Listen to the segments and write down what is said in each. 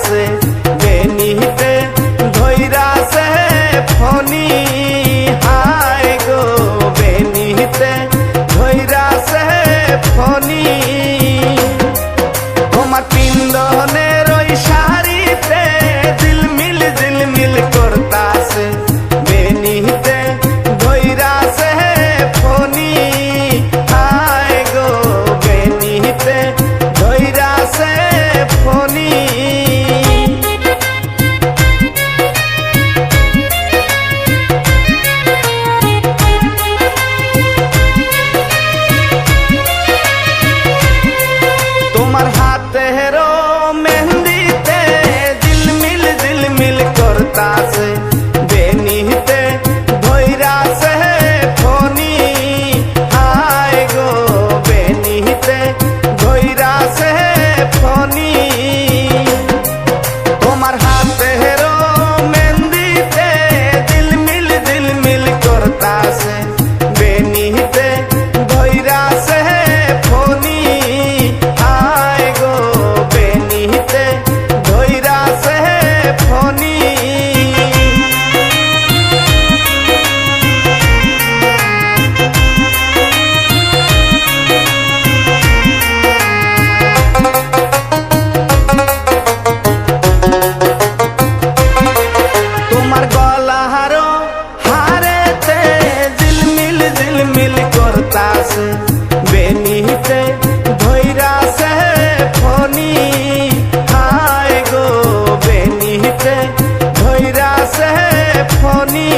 से बेनिते धोइरा से फनी हाय गो बेनिते धोइरा से फनी তোমার পিন্দনের ওই শাড়িতে ঝিলমিল করতাছে বেনিতে ধইরাছে ফনি হায় গো বেনিতে ধইরাছে ফনি তোমার হাতেরও মেহেন্দিতে ঝিলমিল করতাছে বেনিতে ধইরাছে ফনি হায় গো বেনিতে ধইরাছে ফনি তোমার হাতেরও মেহেন্দিতে ঝিলমিল করতাছে বেনিতে ধইরাছে ফনি হায় গো বেনিতে ধইরাছে ফনি তোমার গলাহারও হারেতে ঝিলমিল করতাছে বেনিতে ধইরাছে ফনি হায় গো বেনিতে ধইরাছে ফনি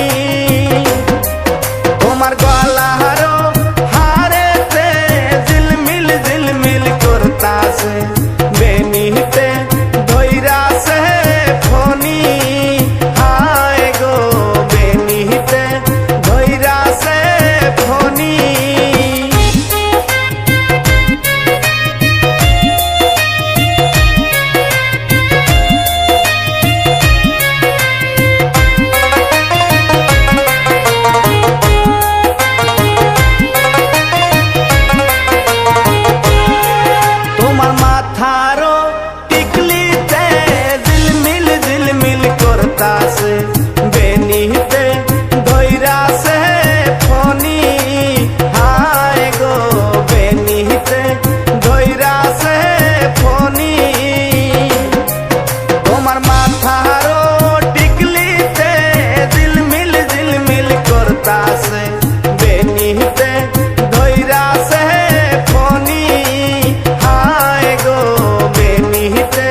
তোমার গলাহারও হারেতে ঝিলমিল করতাছে বেনিতে ধইরাছে ফনি হায় গো বেনিতে ধইরাছে ফনি তোমার মাথারও টিকলিতে ঝিলমিল করতাছে বেনিতে ধইরাছে ফনি হায় গো বেনিতে ধইরাছে ফনি তোমার মাথারও টিকলিতে ঝিলমিল করতাছে বেনিতে ধইরাছে ফনি হায় গো বেনিতে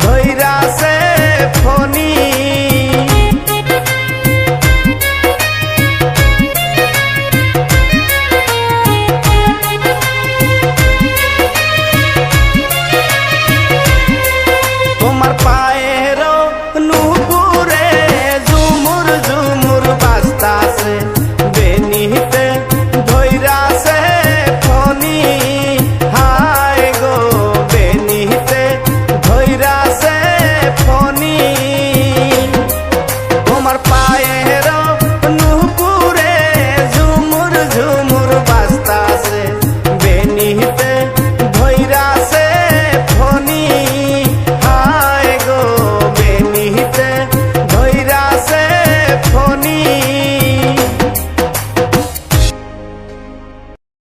ধইরাছে ফনি তোমার পা